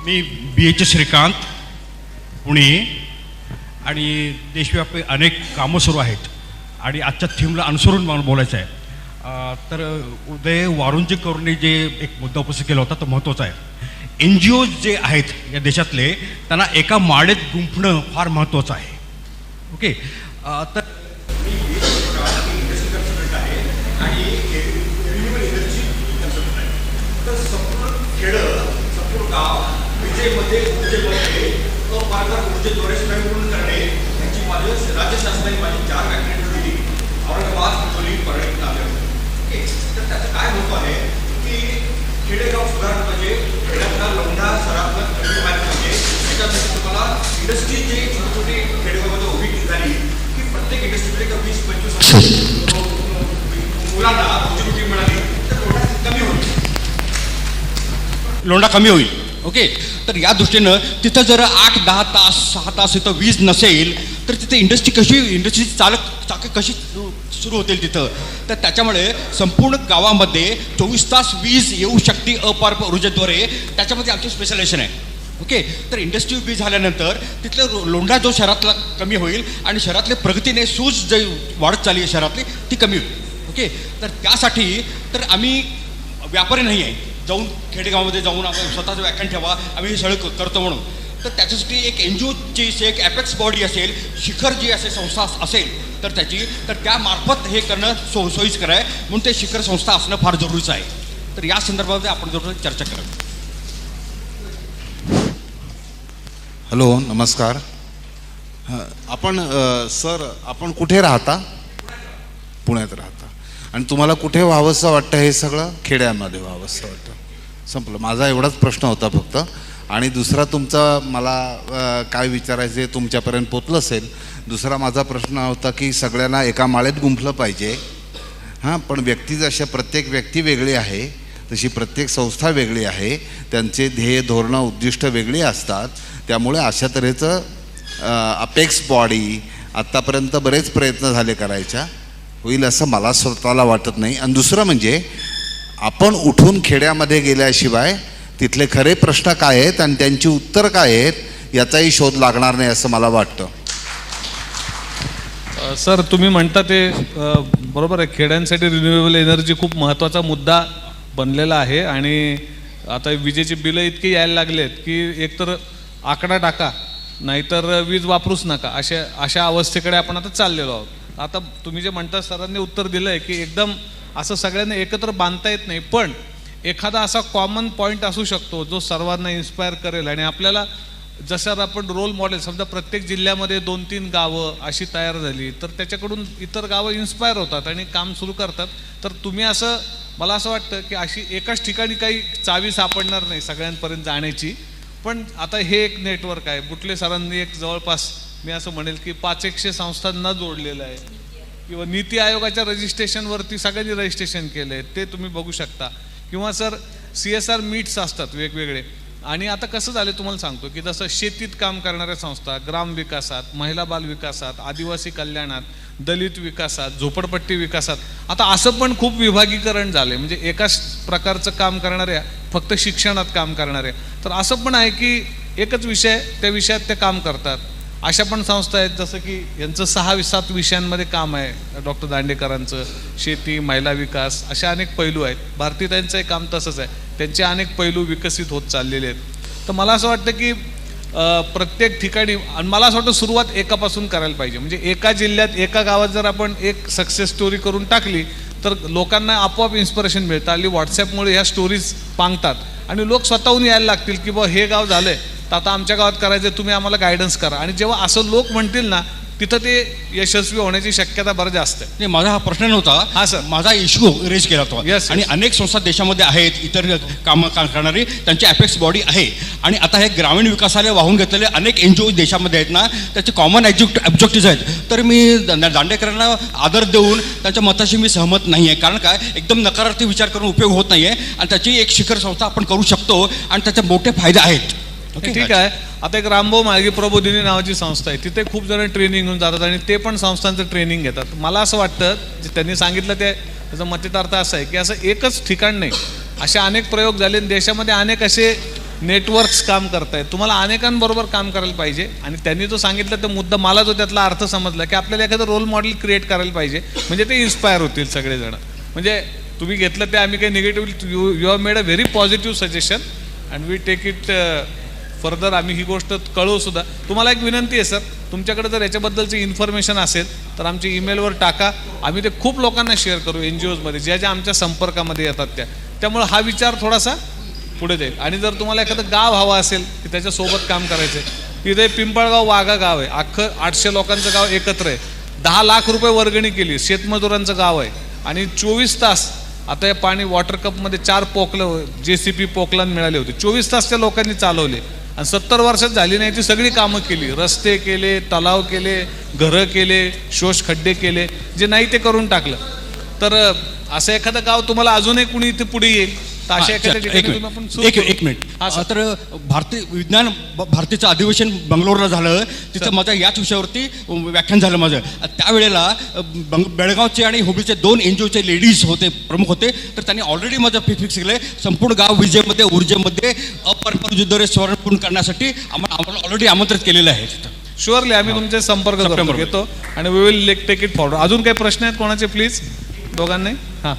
मी BH Shrikant, Pune. आणि देशव्यापी अनेक कामं सुरू आहेत आणि आजच्या थीमला अनुसरून मला बोलायचं आहे. तर उदय वारुंजेकरांनी जे एक मुद्दा उपस्थित केला होता तो महत्त्वाचा आहे. NGOज जे आहेत या देशातले त्यांना एका माळेत गुंफणं फार महत्त्वाचं आहे. ओके, तर संपूर्ण गाव विजेमध्ये ऊर्जेमध्ये अपारदर्शक ऊर्जेद्वारे स्वयंपूर्ण करणे यांची माझी राज्य शासनाने माझी 4 वॅकनेट दिली, औरंगाबाद, हिंगोली, परळी, नांदेड. ओके, तर त्याचं काय महत्त्व आहे की खेडेगाव सुधारलं पाहिजे, खेड्यातला लोंढा शहरातला कमी व्हायला पाहिजे. त्याच्यासाठी तुम्हाला इंडस्ट्री जी छोटी खेडेगावामध्ये उभी झाली की प्रत्येक इंडस्ट्रीमध्ये 20-25 मुलांना रोजीरोटी मिळाली तर लोंढा कमी होईल. ओके, तर या दृष्टीनं तिथं जर 8-10 तास 6 तास तिथं वीज नसेल तर तिथे इंडस्ट्रीची चाकं कशी सुरू होतील तिथं. तर त्याच्यामुळे संपूर्ण गावामध्ये 24 तास वीज येऊ शकते अपार ऊर्जेद्वारे. त्याच्यामध्ये आमचं स्पेशलायझेशन आहे. ओके, तर इंडस्ट्री वीज झाल्यानंतर तिथलं लोंढा जो शहरातला कमी होईल आणि शहरातल्या प्रगतीने सूज जे वाढत चालली आहे शहरातली ती कमी होईल. ओके, तर त्यासाठी तर आम्ही व्यापारी नाही आहे जाऊन खेडेगावामध्ये जाऊन आपण स्वतःचं व्याख्यान ठेवा आम्ही हे सगळं करतो म्हणून. तर त्याच्यासाठी एक NGOची एक ॲपेक्स बॉडी असेल, शिखर जी असेल संस्था असेल तर त्यामार्फत हे करणं सोयीस्कर आहे. म्हणून ते शिखर संस्था असणं फार जरुरीचं आहे. तर या संदर्भामध्ये आपण जरूर चर्चा करावी. हॅलो, नमस्कार. आपण सर आपण कुठे राहता? पुण्यात राहता. आणि तुम्हाला कुठे व्हावंसं वाटतं? हे सगळं खेड्यामध्ये व्हावंसं वाटतं. संपलं. माझा एवढाच प्रश्न होता फक्त. आणि दुसरा तुमचा मला काय विचारायचं आहे तुमच्यापर्यंत पोचलं असेल. दुसरा माझा प्रश्न होता की सगळ्यांना एका माळेत गुंफलं पाहिजे. हां, पण व्यक्ती जशा प्रत्येक व्यक्ती वेगळी आहे तशी प्रत्येक संस्था वेगळी आहे. त्यांचे ध्येय धोरणं उद्दिष्ट वेगळी असतात. त्यामुळे अशा तऱ्हेचं अपेक्स बॉडी आत्तापर्यंत बरेच प्रयत्न झाले करायच्या, होईल असं मला स्वतःला वाटत नाही. आणि दुसरं म्हणजे आपण उठून खेड्यामध्ये गेल्याशिवाय तिथले खरे प्रश्न काय आहेत आणि त्यांची उत्तर काय आहेत याचाही शोध लागणार नाही असं मला वाटतं. सर, तुम्ही म्हणता ते बरोबर आहे. खेड्यांसाठी रिन्युएबल एनर्जी खूप महत्त्वाचा मुद्दा बनलेला आहे. आणि आता विजेची बिलं इतकी यायला लागलेत की एकतर आकडा टाका नाहीतर वीज वापरूच नका अशा अवस्थेकडे आपण आता चाललेलो आहोत. आता तुम्ही जे म्हणता सरांनी उत्तर दिलं आहे की एकदम असं सगळ्यांना एकत्र बांधता येत नाही, पण एखादा असा कॉमन पॉईंट असू शकतो जो सर्वांना इन्स्पायर करेल. आणि आपल्याला जसं आपण रोल मॉडेल समजा प्रत्येक जिल्ह्यामध्ये 2-3 गावं अशी तयार झाली तर त्याच्याकडून इतर गावं इन्स्पायर होतात आणि काम सुरू करतात. तर तुम्ही असं मला असं वाटतं की अशी एकाच ठिकाणी काही चावी सापडणार नाही सगळ्यांपर्यंत जाण्याची. पण आता हे एक नेटवर्क आहे. बुटले सरांनी एक जवळपास मी असं म्हणेल की 500 संस्थांना जोडलेलं आहे. किंवा नीती आयोगाच्या रजिस्ट्रेशनवरती सगळ्यांनी रजिस्ट्रेशन केलं आहे ते तुम्ही बघू शकता. किंवा सर CSR मीट्स असतात वेगवेगळे. आणि आता कसं झालं तुम्हाला सांगतो की जसं शेतीत काम करणाऱ्या संस्था, ग्रामविकासात, महिला बाल विकासात, आदिवासी कल्याणात, दलित विकासात, झोपडपट्टी विकासात आता असं पण खूप विभागीकरण झाले. म्हणजे एकाच प्रकारचं काम करणाऱ्या, फक्त शिक्षणात काम करणाऱ्या. तर असं पण आहे की एकच विषय त्या विषयात ते काम करतात. अशा पण संस्था आहेत जसं की यांचं 6-7 विषयांमध्ये काम आहे. डॉक्टर दांडेकरांचं शेती, महिला विकास अशा अनेक पैलू आहेत. भारतीताईंचंही काम तसंच आहे. त्यांचे अनेक पैलू विकसित होत चाललेले आहेत. तर मला असं वाटतं की प्रत्येक ठिकाणी आणि मला असं वाटतं सुरुवात एकापासून करायला पाहिजे. म्हणजे एका जिल्ह्यात एका गावात जर आपण एक सक्सेस स्टोरी करून टाकली तर लोकांना आपोआप इन्स्पिरेशन मिळतं. हल्ली व्हॉट्सॲपमुळे ह्या स्टोरीज पांगतात आणि लोक स्वतःहून यायला लागतील की बा हे गाव झालंय तर आता आमच्या गावात करायचं, तुम्ही आम्हाला गायडन्स करा. आणि जेव्हा असं लोक म्हणतील ना तिथं ते यशस्वी होण्याची शक्यता बरं जास्त आहे. नाही, माझा हा प्रश्न नव्हता. हां सर, माझा इश्यू रेज केला होता. Yes, आणि अनेक संस्था देशामध्ये आहेत इतर कामं करणारी, त्यांची ॲपेक्स बॉडी आहे. आणि आता हे ग्रामीण विकासाला वाहून घेतलेले अनेक NGO देशामध्ये आहेत ना, त्याचे कॉमन ऑब्जेक्टिव्ह आहेत. तर मी दांडेकरांना आदर देऊन त्यांच्या मताशी मी सहमत नाही आहे. कारण काय, एकदम नकारात्मक विचार करून उपयोग होत नाही आहे. आणि त्याची एक शिखर संस्था आपण करू शकतो आणि त्याचे मोठे फायदे आहेत. ओके, ठीक आहे. आता एक रामभाऊ माळगी प्रबोधिनी नावाची संस्था आहे. तिथे खूप जण ट्रेनिंग घेऊन जातात आणि ते पण संस्थांचं ट्रेनिंग घेतात. मला असं वाटतं जे त्यांनी सांगितलं त्याचा मतितार्थ असा आहे की असं एकच ठिकाण नाही, असे अनेक प्रयोग झाले. देशामध्ये अनेक असे नेटवर्क्स काम करतायत, तुम्हाला अनेकांबरोबर काम करायला पाहिजे. आणि त्यांनी जो सांगितलं तो मुद्दा, मला जो त्यातला अर्थ समजला की आपल्याला एखादं रोल मॉडेल क्रिएट करायला पाहिजे, म्हणजे ते इन्स्पायर होतील सगळेजण. म्हणजे तुम्ही घेतलं ते आम्ही काही negative, you have made a very positive suggestion and we take it further. आम्ही ही गोष्ट कळवू सुद्धा. तुम्हाला एक विनंती आहे सर, तुमच्याकडे जर याच्याबद्दलची इन्फॉर्मेशन असेल तर आमच्या ईमेलवर टाका, आम्ही ते खूप लोकांना शेअर करू NGOजमध्ये ज्या ज्या आमच्या संपर्कामध्ये येतात त्यामुळे हा विचार थोडासा पुढे जाईल. आणि जर तुम्हाला एखादं गाव हवं असेल की त्याच्यासोबत काम करायचं आहे, तिथे पिंपळगाव वाघा गाव आहे, अख्खं 800 लोकांचं गाव एकत्र आहे, 10 लाख रुपये वर्गणी केली, शेतमजुरांचं गाव आहे आणि 24 तास आता या पाणी वॉटर कपमध्ये 4 पोकलं JCP पोकलन मिळाले होते, 24 तास त्या लोकांनी चालवले आणि 70 वर्षात झाली नाही ती सगळी कामं केली, रस्ते केले, तलाव केले, घरं केले, शोष खड्डे केले, जे नाही ते करून टाकलं. तर असं एखादं गाव तुम्हाला अजूनही कुणी इथे पुढे येईल तर अशा एखाद्या ठिकाणी तुम्ही आपण सुरू करू. एक मिनिट. हा, सर. तर भारतीचं अधिवेशन बंगलोरला झालं, तिथं माझं याच विषयावरती व्याख्यान झालं माझं. त्यावेळेला बेळगावचे आणि हुबळीचे 2 NGOचे लेडीज होते, प्रमुख होते, तर त्यांनी ऑलरेडी माझं फिक्स केलं संपूर्ण गाव विजेमध्ये ऊर्जेमध्ये अपरपरजुद्दरे स्वर्णपूर्ण करण्यासाठी आम्हाला ऑलरेडी आमंत्रित केलेलं आहे. शुअरली आम्ही तुमचे संपर्क घेतो आणि we will take it forward. अजून काही प्रश्न आहेत कोणाचे प्लीज दोघांनी? हां,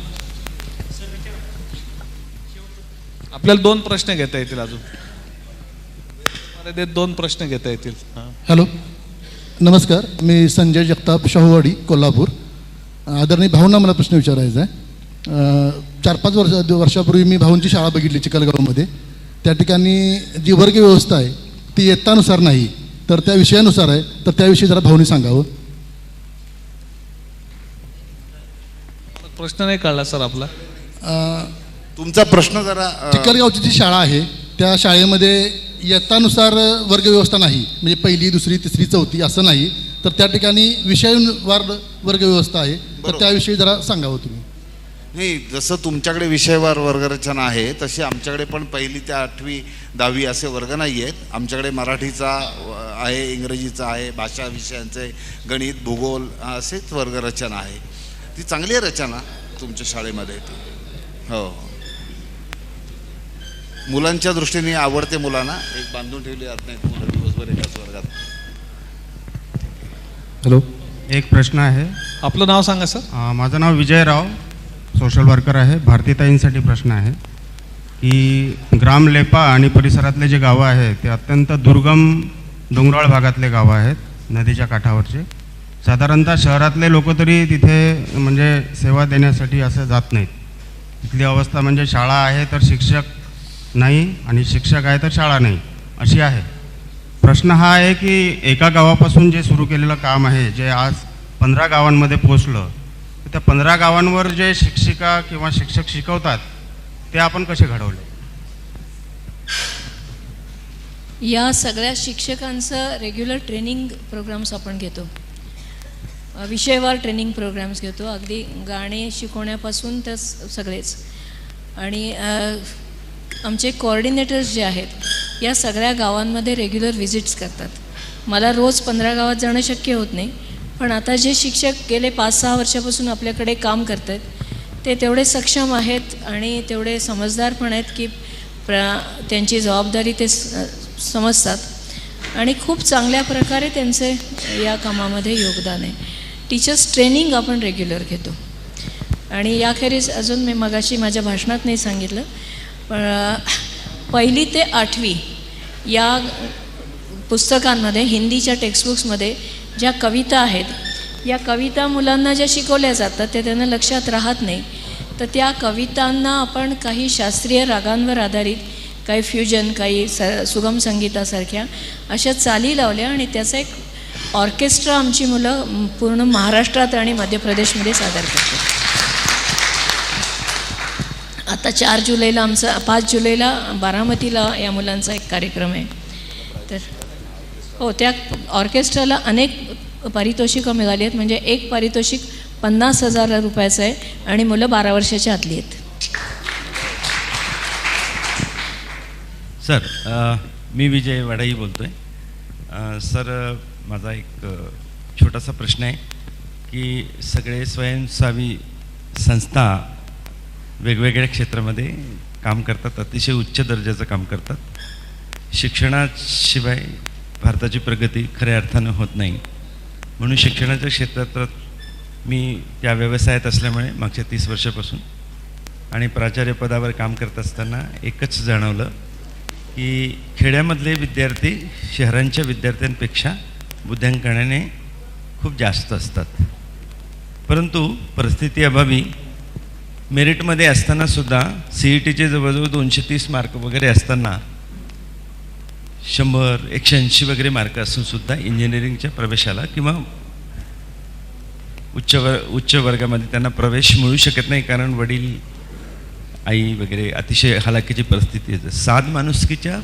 आपल्याला 2 प्रश्न घेता येतील अजून. 2 प्रश्न घेता येतील. हॅलो, नमस्कार. मी संजय जगताप, शाहूवाडी, कोल्हापूर. आदरणीय भाऊंना मला प्रश्न विचारायचा आहे. 4-5 वर्षापूर्वी मी भाऊंची शाळा बघितली चिखलगावमध्ये. त्या ठिकाणी जी वर्ग व्यवस्था आहे ती इयत्तानुसार नाही तर त्या विषयानुसार आहे, तर त्याविषयी जरा भाऊंनी सांगावं. प्रश्न नाही कळला सर आपला. तुमचा प्रश्न जरा चिखलगावची जी शाळा आहे त्या शाळेमध्ये इयत्तानुसार वर्गव्यवस्था नाही, म्हणजे 1ली, 2री, 3री, 4थी असं नाही, तर त्या ठिकाणी विषयवार वर्गव्यवस्था आहे, तर त्याविषयी जरा सांगावं तुम्ही. नाही, जसं तुमच्याकडे विषयवार वर्गरचना आहे तशी आमच्याकडे पण 1ली ते 8वी 10वी असे वर्ग नाही आहेत. आमच्याकडे मराठीचा आहे, इंग्रजीचा आहे, भाषा विषयांचे, गणित, भूगोल असेच वर्गरचना आहे. ती चांगली आहे रचना तुमच्या शाळेमध्ये. हो, मुलांच्या दृष्टीने आवडते मुलांना. एक बांधून ठेवली जात नाही मुलं दिवसभर एकाच वर्गात. हॅलो, एक प्रश्न आहे. आपलं नाव सांगा सर. माझं नाव विजयराव, सोशल वर्कर आहे. भारतीताईंसाठी प्रश्न आहे की ग्राम लेपा आणि परिसरातले जे गावं आहेत ते अत्यंत दुर्गम डोंगराळ भागातले गावं आहेत, नदीच्या काठावरचे. साधारणतः शहरातले लोक तरी तिथे म्हणजे सेवा देण्यासाठी असं जात नाहीत. तिथली अवस्था म्हणजे शाळा आहे तर शिक्षक नाही आणि शिक्षक आहे तर शाळा नाही अशी आहे. प्रश्न हा आहे की एका गावापासून जे सुरू केलेलं काम आहे, जे आज 15 गावांमध्ये पोचलं, तर त्या 15 गावांवर जे शिक्षिका किंवा शिक्षक शिकवतात ते आपण कसे घडवले? या सगळ्या शिक्षकांचं रेग्युलर ट्रेनिंग प्रोग्राम्स आपण घेतो, विषयवार ट्रेनिंग प्रोग्राम्स घेतो, अगदी गाणे शिकवण्यापासून तर सगळेच. आणि आमचे कोऑर्डिनेटर्स जे आहेत या सगळ्या गावांमध्ये रेग्युलर व्हिजिट्स करतात. मला रोज 15 गावात जाणं शक्य होत नाही, पण आता जे शिक्षक गेले 5-6 वर्षापासून आपल्याकडे काम करत आहेत ते तेवढे सक्षम आहेत आणि तेवढे समजदार पण आहेत की त्यांची जबाबदारी ते समजतात आणि खूप चांगल्या प्रकारे त्यांचे या कामामध्ये योगदान आहे. टीचर्स ट्रेनिंग आपण रेग्युलर घेतो. आणि याखेरीज अजून मी मगाशी माझ्या भाषणात नाही सांगितलं, पण 1ली ते 8वी या पुस्तकांमध्ये, हिंदीच्या टेक्स्टबुक्समध्ये ज्या कविता आहेत, या कविता मुलांना ज्या शिकवल्या जातात त्या त्यांना लक्षात राहत नाही, तर त्या कवितांना आपण काही शास्त्रीय रागांवर आधारित, काही फ्युजन, काही सुगम संगीतासारख्या अशा चाली लावल्या आणि त्याचा एक ऑर्केस्ट्रा आमची मुलं पूर्ण महाराष्ट्रात आणि मध्य प्रदेशमध्ये सादर करतात. आता 4 जुलैला आमचा, 5 जुलैला बारामतीला या मुलांचा एक कार्यक्रम आहे. तर हो, त्या ऑर्केस्ट्राला अनेक पारितोषिकं मिळाली आहेत. म्हणजे एक पारितोषिक 50,000 रुपयाचं आहे आणि मुलं 12 वर्षाच्या आतली आहेत. सर, मी विजय वडाई बोलतो आहे. सर, माझा एक छोटासा प्रश्न आहे की सगळे स्वयंसेवी संस्था वेगवेगळ्या क्षेत्रामध्ये काम करतात, अतिशय उच्च दर्जाचं काम करतात. शिक्षणाशिवाय भारताची प्रगती खऱ्या अर्थानं होत नाही. म्हणून शिक्षणाच्या क्षेत्रात मी त्या व्यवसायात असल्यामुळे मागच्या 30 वर्षापासून आणि प्राचार्यपदावर काम करत असताना एकच जाणवलं की खेड्यामधले विद्यार्थी शहरांच्या विद्यार्थ्यांपेक्षा बुद्ध्यांकनाने खूप जास्त असतात. परंतु परिस्थिती अभावी मेरिटमध्ये असतानासुद्धा CETचे जवळजवळ 230 मार्क वगैरे असताना 100, 180 वगैरे मार्क असूनसुद्धा इंजिनिअरिंगच्या प्रवेशाला किंवा उच्च वर्गामध्ये त्यांना प्रवेश मिळू शकत नाही, कारण वडील आई वगैरे अतिशय हलाखीची परिस्थिती आहे. साध माणुसकीच्या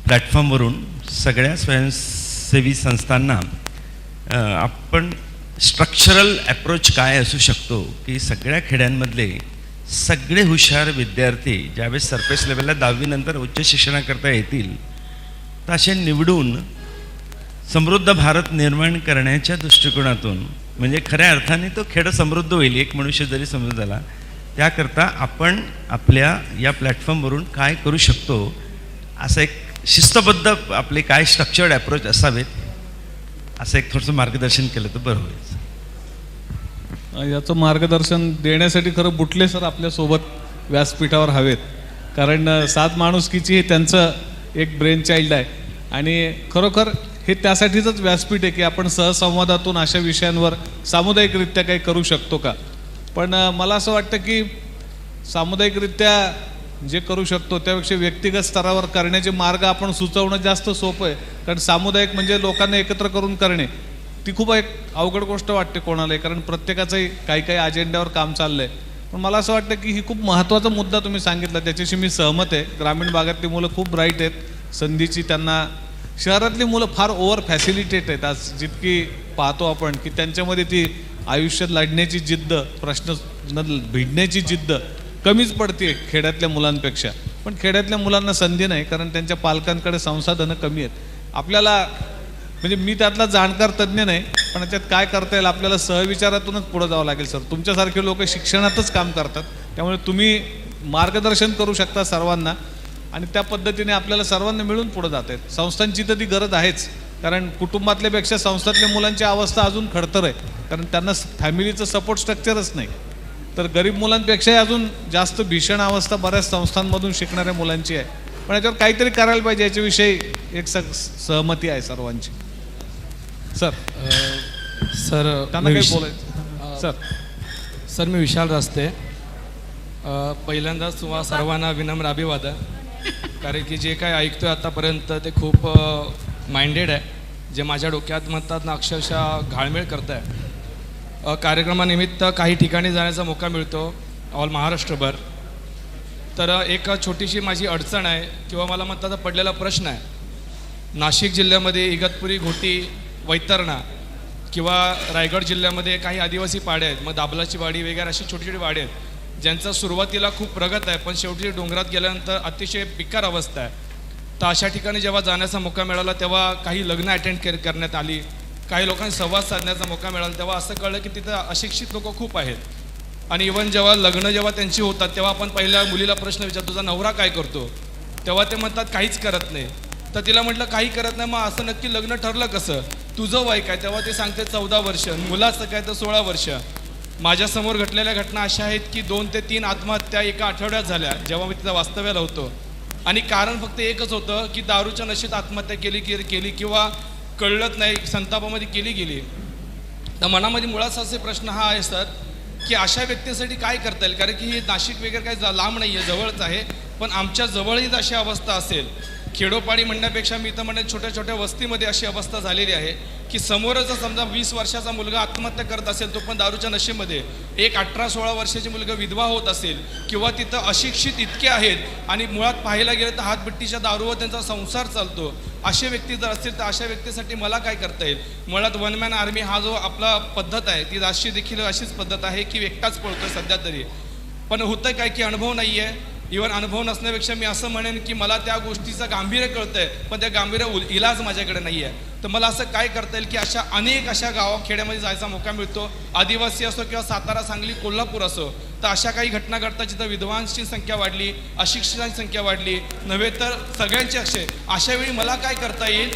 प्लॅटफॉर्मवरून सगळ्या स्वयंसेवी संस्थांना आपण स्ट्रक्चरल अप्रोच काय असू शकतो की सगळ्या खेड्यांमधले सगळे हुशार विद्यार्थी ज्यावेळेस सरफेस लेवलला 10वी नंतर उच्च शिक्षणाकरता येतील तर असे निवडून समृद्ध भारत निर्माण करण्याच्या दृष्टिकोनातून, म्हणजे खऱ्या अर्थाने तो खेड समृद्ध होईल एक मनुष्य जरी समृद्ध झाला, त्याकरता आपण आपल्या या प्लॅटफॉर्मवरून काय करू शकतो, असं एक शिस्तबद्ध आपले काय स्ट्रक्चर्ड अप्रोच असावेत असं एक थोडंसं मार्गदर्शन केलं तर बरं होईल. याचं मार्गदर्शन देण्यासाठी खरं बुटले सर आपल्यासोबत व्यासपीठावर हवेत, कारण सात माणुसकीची हे त्यांचं एक ब्रेन चाइल्ड आहे आणि खरोखर हे त्यासाठीचंच व्यासपीठ आहे की आपण सहसंवादातून अशा विषयांवर सामुदायिकरित्या काही करू शकतो का. पण मला असं वाटतं की सामुदायिकरित्या जे करू शकतो त्यापेक्षा व्यक्तिगत स्तरावर करण्याचे मार्ग आपण सुचवणं जास्त सोपं आहे, कारण सामुदायिक म्हणजे लोकांना एकत्र करून करणे ती खूप एक अवघड गोष्ट वाटते कोणालाही, कारण प्रत्येकाचंही काही काही अजेंड्यावर काम चाललं आहे. पण मला असं वाटतं की ही खूप महत्त्वाचा मुद्दा तुम्ही सांगितला, त्याच्याशी मी सहमत आहे. ग्रामीण भागातली मुलं खूप ब्राईट आहेत, संधीची त्यांना, शहरातली मुलं फार ओव्हर फॅसिलिटेट आहेत आज जितकी पाहतो आपण की त्यांच्यामध्ये ती आयुष्यात लढण्याची जिद्द, प्रश्न भिडण्याची जिद्द कमीच पडते खेड्यातल्या मुलांपेक्षा. पण खेड्यातल्या मुलांना संधी नाही, कारण त्यांच्या पालकांकडे संसाधनं कमी आहेत. आपल्याला म्हणजे मी त्यातला जाणकार तज्ज्ञ नाही, पण त्यात काय करता येईल आपल्याला सहविचारातूनच पुढे जावं लागेल सर. तुमच्यासारखे लोक शिक्षणातच काम करतात, त्यामुळे तुम्ही मार्गदर्शन करू शकता सर्वांना आणि त्या पद्धतीने आपल्याला सर्वांना मिळून पुढे जाता येत. संस्थांची तर ती गरज आहेच, कारण कुटुंबातल्यापेक्षा संस्थातल्या मुलांची अवस्था अजून खडतर आहे, कारण त्यांना फॅमिलीचं सपोर्ट स्ट्रक्चरच नाही. तर गरीब मुलांपेक्षाही अजून जास्त भीषण अवस्था बऱ्याच संस्थांमधून शिकणाऱ्या मुलांची आहे. पण याच्यावर काहीतरी करायला पाहिजे, याच्याविषयी एक सहमती आहे सर्वांची. सर त्यांना काही बोलायचं. सर मी विशाल रास्ते. पहिल्यांदाच तुम्हा सर्वांना विनम्र अभिवादन, कारण की जे काय ऐकतोय आतापर्यंत ते खूप माइंडेड आहे, जे माझ्या डोक्यात म्हणतात ना अक्षरशः घाळमेळ करत आहे. कार्यक्रमानिमित्त काही ठिकाणी जाण्याचा मौका मिळतो ऑल महाराष्ट्रभर. तर एक छोटीशी माझी अडचण आहे किंवा मला म्हणतात पडलेला प्रश्न आहे. नाशिक जिल्ह्यामध्ये इगतपुरी, घोटी, वैतरणा किंवा रायगड जिल्ह्यामध्ये काही आदिवासी पाडे आहेत, मग दाबलाची वाडी वगैरे अशी छोटी छोटी वाडी आहेत ज्यांचा सुरुवातीला खूप प्रगत आहे, पण शेवटी डोंगरात गेल्यानंतर अतिशय बेकार अवस्था आहे. तर अशा ठिकाणी जेव्हा जाण्याचा मौका मिळाला तेव्हा काही लग्न अटेंड करण्यात आली, काही लोकांनी संवाद साधण्याचा मौका मिळाला, तेव्हा असं कळलं की तिथं अशिक्षित लोक खूप आहेत. आणि इव्हन जेव्हा त्यांची होतात तेव्हा आपण पहिल्या मुलीला प्रश्न विचारतो तुझा नवरा काय करतो, तेव्हा ते म्हणतात काहीच करत नाही. तर तिला म्हटलं काही करत नाही, मग असं नक्की लग्न ठरलं कसं, तुझं वय काय, तेव्हा ते सांगते 14 वर्ष, मुलाचं काय तर 16 वर्ष. माझ्यासमोर घडलेल्या घटना अशा आहेत की 2 ते 3 आत्महत्या एका आठवड्यात झाल्या जेव्हा मी तिथं वास्तव्याला होतो. आणि कारण फक्त एकच होतं की दारूच्या नशेत आत्महत्या केली किंवा कळलंच नाही, संतापामध्ये केली गेली. तर मनामध्ये मुळात असे प्रश्न हा आहे सर की अशा व्यक्तींसाठी काय करता येईल, कारण की हे नाशिक वगैरे काही लांब नाही आहे, जवळच आहे. पण आमच्या जवळही अशी अवस्था असेल, खेडोपाडी म्हणण्यापेक्षा मी तर म्हणेन छोट्या छोट्या वस्तीमध्ये अशी अवस्था झालेली आहे की समोरच समजा 20 वर्षाचा मुलगा आत्महत्या करत असेल, तो पण दारूच्या नशेमध्ये, एक 18-16 वर्षाची मुलगा विधवा होत असेल किंवा तिथं अशिक्षित इतके आहेत आणि मुळात पाहायला गेलं तर हातभट्टीच्या दारूवर त्यांचा संसार चालतो. असे व्यक्ती जर असतील तर अशा व्यक्तीसाठी मला काय करता येईल. मुळात वन मॅन आर्मी हा जो आपला पद्धत आहे ती राष्ट्रीय देखील अशीच पद्धत आहे की एकटाच पळतोय सध्या तरी. पण होतं काय की अनुभव नाही आहे, इव्हन अनुभव नसण्यापेक्षा मी असं म्हणेन की मला त्या गोष्टीचं गांभीर्य कळतंय, पण त्या गांभीर्य इलाज माझ्याकडे नाही आहे. तर मला असं काय करता येईल की अशा अनेक अशा खेड्यामध्ये जायचा मौका मिळतो, आदिवासी असो किंवा सातारा, सांगली, कोल्हापूर असो. तर अशा काही घटना घडतात जिथं विधवांची संख्या वाढली, अशिक्षितांची संख्या वाढली, नव्हे तर सगळ्यांची अशा वेळी मला काय करता येईल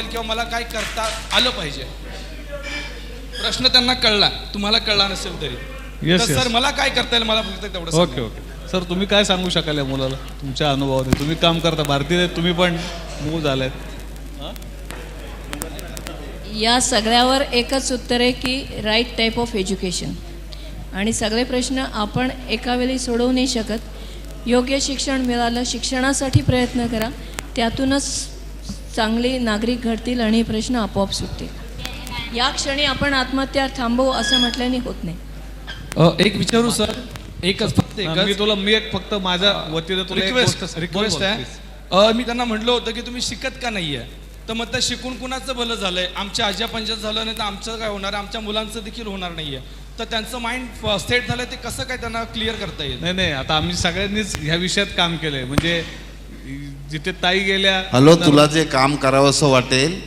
किंवा मला काय करता आलं पाहिजे. प्रश्न त्यांना कळला, तुम्हाला कळला नसेल तरी. Yes, तर yes. सर मला काय करता येईल, मला फक्त तेवढं ओके ओके सर, तुम्ही काय सांगू शकाल या मुलाला तुमच्या अनुभवाने? तुम्ही काम करता भारतीय, तुम्ही पण मूव झालात. या सगळ्यावर एकच उत्तर आहे की राईट टाईप ऑफ एज्युकेशन. आणि सगळे प्रश्न आपण एका वेळी सोडवू नाही शकत. योग्य शिक्षण मिळालं, शिक्षणासाठी प्रयत्न करा, त्यातूनच चांगले नागरिक घडतील आणि हे प्रश्न आपोआप सुटतील. या क्षणी आपण आत्महत्या थांबवू असं म्हटल्याने होत नाही. एक विचारू सर, एकच फक्त मी एक फक्त माझ्या वतीने तुला एक गोष्ट- रिक्वेस्ट बोल, आहे. मी त्यांना म्हटलं होतं की तुम्ही शिकत का नाही आहे, तर मग त्या शिकून कुणाचं भलं झालंय? आमच्या आज्या पंचायत झालं नाही तर आमचं काय होणार, आमच्या मुलांचं देखील होणार नाहीये. तर त्यांचं माइंड सेट झालं, ते कसं काय त्यांना क्लिअर करता येईल? नाही आता आम्ही सगळ्यांनीच ह्या विषयात काम केलंय. म्हणजे जिथे ताई गेल्या, हॅलो, तुला जे काम करावंसं वाटेल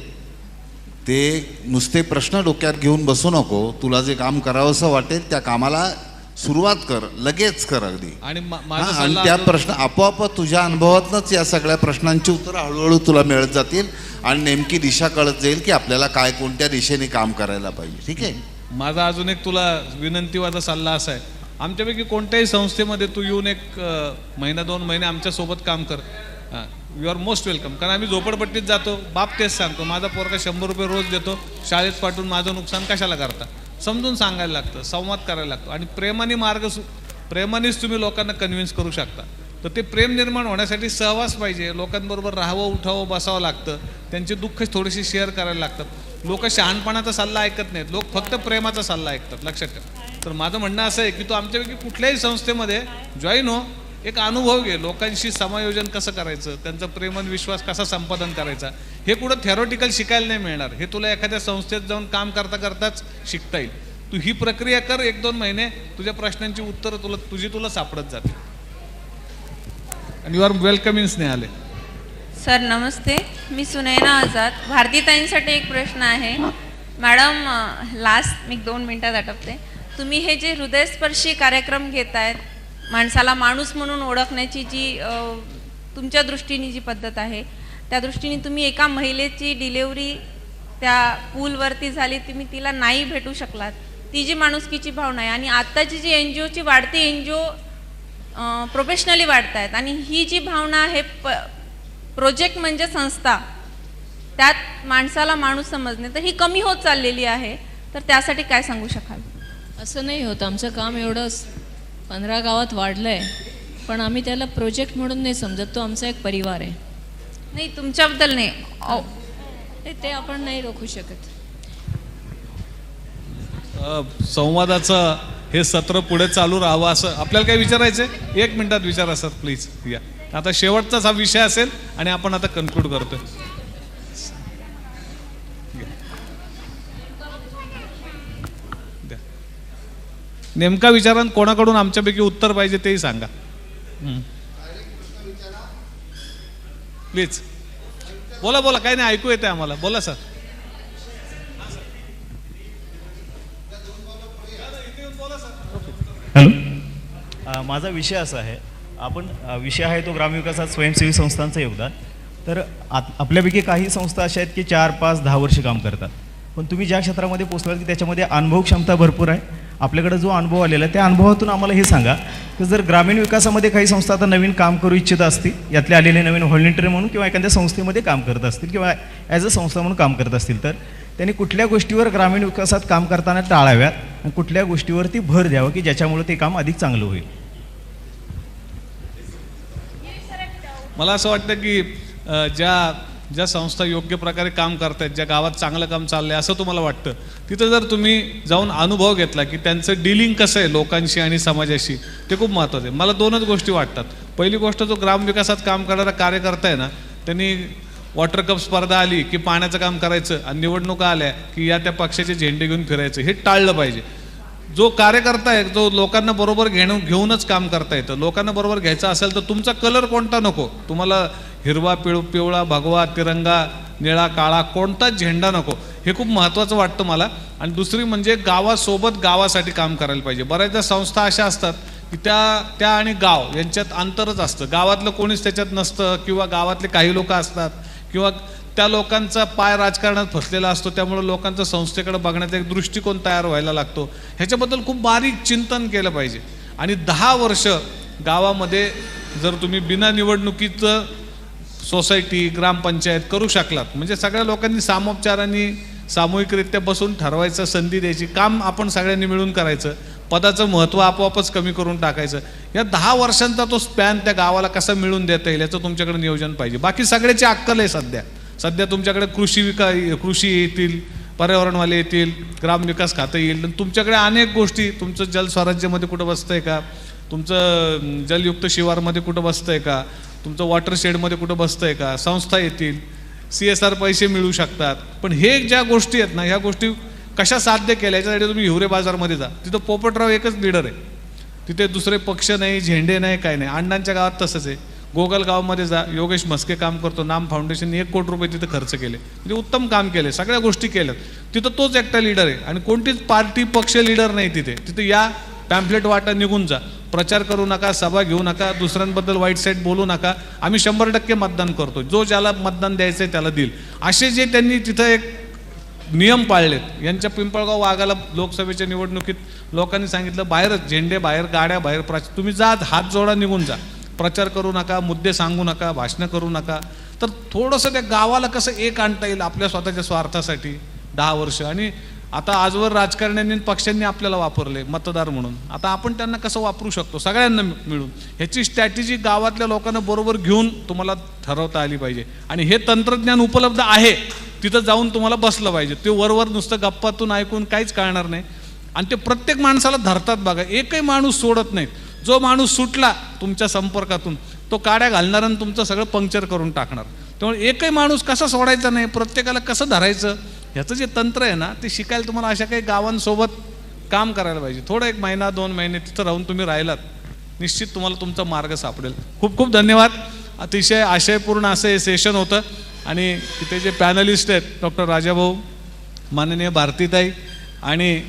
ते नुसते प्रश्न डोक्यात घेऊन बसू नको. तुला जे काम करावंसं वाटेल त्या कामाला सुरुवात कर, लगेच कर अगदी. आणि आणि त्या प्रश्न आपोआप तुझ्या अनुभवातनंच या सगळ्या प्रश्नांची उत्तरं हळूहळू तुला मिळत जातील आणि नेमकी दिशा कळत जाईल की आपल्याला काय, कोणत्या दिशेने काम करायला पाहिजे. ठीक आहे. माझा अजून एक तुला विनंतीवादा सल्ला असा आहे, आमच्यापैकी कोणत्याही संस्थेमध्ये तू येऊन एक महिना 2 महिने आमच्यासोबत काम कर. You are most welcome. कारण आम्ही झोपडपट्टीत जातो, बाप तेच सांगतो, माझा पोरगा 100 रुपये रोज देतो, शाळेत पाठवून माझं नुकसान कशाला करता? समजून सांगायला लागतं, संवाद करायला लागतो. आणि प्रेमानेच तुम्ही लोकांना कन्व्हिन्स करू शकता. तर ते प्रेम निर्माण होण्यासाठी सहवास पाहिजे, लोकांबरोबर राहावं, उठावं, बसावं लागतं, त्यांची दुःख थोडीशी शेअर करायला लागतात. लोक शहाणपणाचा सल्ला ऐकत नाहीत, लोक फक्त प्रेमाचा सल्ला ऐकतात, लक्षात ठेवा. तर माझं म्हणणं असं आहे की तू आमच्यापैकी कुठल्याही संस्थेमध्ये जॉईन हो, एक अनुभव घे, लोकांशी समायोजन कसं करायचं, त्यांचा प्रेम आणि विश्वास कसा संपादन करायचा, हे कुठं थेरॉटिकल शिकायला नाही मिळणार. हे तुला एखाद्या संस्थेत जाऊन काम करताच शिकता येईल. तू ही प्रक्रिया कर, 1-2 महिने, तुझ्या प्रश्नांची उत्तरं तुला सापडत जाते. आणि you are welcome in Snehalaya. Sir नमस्ते, मी सुनैना आझाद. भारतीताईंसाठी एक प्रश्न आहे. मॅडम, लास्ट मी 2 मिनिटात आटपते. तुम्ही हे जे हृदयस्पर्शी कार्यक्रम घेत आहेत, माणसाला माणूस म्हणून ओळखण्याची जी तुमच्या दृष्टीने जी पद्धत आहे, त्या दृष्टीने तुम्ही एका महिलेची डिलेवरी त्या पूलवरती झाली, तुम्ही तिला नाही भेटू शकलात, ती जी माणुसकीची भावना आहे. आणि आत्ताची जी NGOची वाढती, NGO प्रोफेशनली वाढत आहेत, आणि ही जी भावना आहे, प्रोजेक्ट म्हणजे संस्था, त्यात माणसाला माणूस समजणे, तर ही कमी होत चाललेली आहे. तर त्यासाठी काय सांगू शकाल? असं नाही होत. आमचं काम एवढं 15 गावात वाढलं आहे, पण आम्ही त्याला प्रोजेक्ट म्हणून नाही समजत. तो आमचा एक परिवार आहे. नाही, तुमच्याबद्दल नाही, ते आपण नाही रोखू शकत. संवादाचं हे सत्र पुढे चालू राहावं असं आपल्याला काय विचारायचं आहे? 1 मिनिटात विचारा सर, प्लीज. या आता शेवटचाच हा विषय असेल आणि आपण आता कन्क्लूड करतोय. नेमका विचारान कोणाकडून आमच्यापैकी उत्तर पाहिजे तेही सांगा प्लीज. बोला, काही नाही, ऐकू येते आम्हाला, बोला सर. हॅलो, माझा विषय असा आहे, विषय आहे तो ग्रामविकासात स्वयंसेवी संस्थांचं योगदान. तर आपल्यापैकी काही संस्था अशा आहेत की 4, 5, 10 वर्ष काम करतात, पण तुम्ही ज्या क्षेत्रामध्ये पोहोचलात की त्याच्यामध्ये अनुभव क्षमता भरपूर आहे. आपल्याकडे जो अनुभव आलेला आहे त्या अनुभवातून आम्हाला हे सांगा की जर ग्रामीण विकासामध्ये काही संस्था आता नवीन काम करू इच्छित असतील, यातले आलेले नवीन व्हॉलंटियर म्हणून किंवा एखाद्या संस्थेमध्ये काम करत असतील किंवा ॲज अ संस्था म्हणून काम करत असतील, तर त्यांनी कुठल्या गोष्टीवर ग्रामीण विकासात काम करताना टाळाव्यात आणि कुठल्या गोष्टीवरती भर द्यावं की ज्याच्यामुळे ते काम अधिक चांगलं होईल? मला असं वाटतं की ज्या संस्था योग्य प्रकारे काम करतायत, ज्या गावात चांगलं काम चाललंय असं तुम्हाला वाटतं, तिथं जर तुम्ही जाऊन अनुभव घेतला की त्यांचं डीलिंग कसं आहे लोकांशी आणि समाजाशी, ते खूप महत्त्वाचं आहे. मला 2च गोष्टी वाटतात. पहिली गोष्ट, जो ग्रामविकासात काम करणारा कार्यकर्ता आहे ना, त्यांनी वॉटर कप स्पर्धा आली की पाण्याचं काम करायचं आणि निवडणुका आल्या की या त्या पक्षाचे झेंडे घेऊन फिरायचं, हे टाळलं पाहिजे. जो कार्यकर्ता आहे जो लोकांना बरोबर घेऊनच काम करता येतं. लोकांना बरोबर घ्यायचं असेल तर तुमचा कलर कोणता नको, तुम्हाला हिरवा पिवळा भगवा तिरंगा निळा काळा कोणताच झेंडा नको. हे खूप महत्त्वाचं वाटतं मला. आणि दुसरी म्हणजे गावासोबत गावासाठी काम करायला पाहिजे. बऱ्याचदा संस्था अशा असतात की त्या आणि गाव यांच्यात अंतरच असतं, गावातलं कोणीच त्याच्यात नसतं, किंवा गावातले काही लोक असतात, किंवा त्या लोकांचा पाय राजकारणात फसलेला असतो. त्यामुळे लोकांचं संस्थेकडे बघण्याचा एक दृष्टिकोन तयार व्हायला लागतो. ह्याच्याबद्दल खूप बारीक चिंतन केलं पाहिजे. आणि 10 वर्ष गावामध्ये जर तुम्ही बिना निवडणुकीचं सोसायटी ग्रामपंचायत करू शकलात म्हणजे सगळ्या लोकांनी सामोपचारांनी सामूहिकरित्या बसून ठरवायचं, संधी द्यायची, काम आपण सगळ्यांनी मिळून करायचं, पदाचं महत्त्व आपोआपच कमी करून टाकायचं. या 10 वर्षांचा तो स्पॅन त्या गावाला कसा मिळून देता येईल याचं तुमच्याकडे नियोजन पाहिजे. बाकी सगळ्याची अक्कल आहे सध्या तुमच्याकडे कृषी येतील, पर्यावरणवाले येतील, ग्रामविकास खातं येईल, तुमच्याकडे अनेक गोष्टी, तुमचं जलस्वराज्यामध्ये कुठं बसतंय का, तुमचं जलयुक्त शिवारमध्ये कुठं बसतंय का, तुमचं वॉटरशेडमध्ये कुठं बसतंय का, संस्था येतील, CSR पैसे मिळू शकतात. पण हे ज्या गोष्टी आहेत ना, ह्या गोष्टी कशा साध्य केल्या याच्यासाठी तुम्ही हिवरे बाजारमध्ये जा, तिथं पोपटराव एकच लीडर आहे, तिथे दुसरे पक्ष नाही, झेंडे नाही, काय नाही. अण्णांच्या गावात तसंच आहे. गोगलगावमध्ये जा, योगेश म्हस्के काम करतो, नाम फाउंडेशनने 1 कोटी रुपये तिथं खर्च केले, म्हणजे उत्तम काम केले, सगळ्या गोष्टी केल्यात. तिथं तोच एकटा लीडर आहे आणि कोणतीच पार्टी पक्ष लीडर नाही तिथे या पॅम्पलेट वाटा, निघून जा, प्रचार करू नका, सभा घेऊ नका, दुसऱ्यांबद्दल वाईट साईट बोलू नका, आम्ही 100% मतदान करतो, जो ज्याला मतदान द्यायचं आहे त्याला देईल, असे जे त्यांनी तिथं एक नियम पाळलेत. यांच्या पिंपळगाव वाघाला लोकसभेच्या निवडणुकीत लोकांनी सांगितलं बाहेरच, झेंडे बाहेर, गाड्या बाहेर, तुम्ही जा, हात जोडा, निघून जा, प्रचार करू नका, मुद्दे सांगू नका, भाषणं करू नका. तर थोडंसं त्या गावाला कसं एक आणता येईल आपल्या स्वतःच्या स्वार्थासाठी 10 वर्ष. आणि आता आजवर राजकारण्यांनी पक्षांनी आपल्याला वापरले मतदार म्हणून, आता आपण त्यांना कसं वापरू शकतो सगळ्यांना मिळून, ह्याची स्ट्रॅटेजी गावातल्या लोकांना बरोबर घेऊन तुम्हाला ठरवता आली पाहिजे. आणि हे तंत्रज्ञान उपलब्ध आहे, तिथं जाऊन तुम्हाला बसलं पाहिजे. ते वरवर नुसतं गप्पातून ऐकून काहीच कळणार नाही. आणि ते प्रत्येक माणसाला धरतात बघा, एकही माणूस सोडत नाहीत. जो माणूस सुटला तुमच्या संपर्कातून तो काड्या घालणार आणि तुमचं सगळं पंक्चर करून टाकणार. त्यामुळे एकही माणूस कसा सोडायचा नाही, प्रत्येकाला कसं धरायचं ह्याचं जे तंत्र आहे ना, ते शिकायला तुम्हाला अशा काही गावांसोबत काम करायला पाहिजे. थोडं 1 महिना 2 महिने तिथं राहून तुम्ही राहिलात, निश्चित तुम्हाला तुमचा मार्ग सापडेल. खूप खूप धन्यवाद. अतिशय आशयपूर्ण असं हे सेशन होतं. आणि तिथे जे पॅनलिस्ट आहेत, डॉक्टर राजाभाऊ, माननीय भारतीताई आणि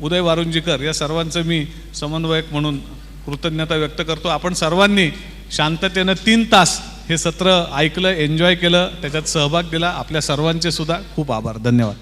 उदय वारुंजीकर, या सर्वांचं मी समन्वयक म्हणून कृतज्ञता व्यक्त करतो. आपण सर्वांनी शांततेनं 3 तास हे सत्र ऐकलं, एन्जॉय केलं, त्याच्यात सहभाग दिला. आपल्या सर्वांचे सुद्धा खूप आभार. धन्यवाद.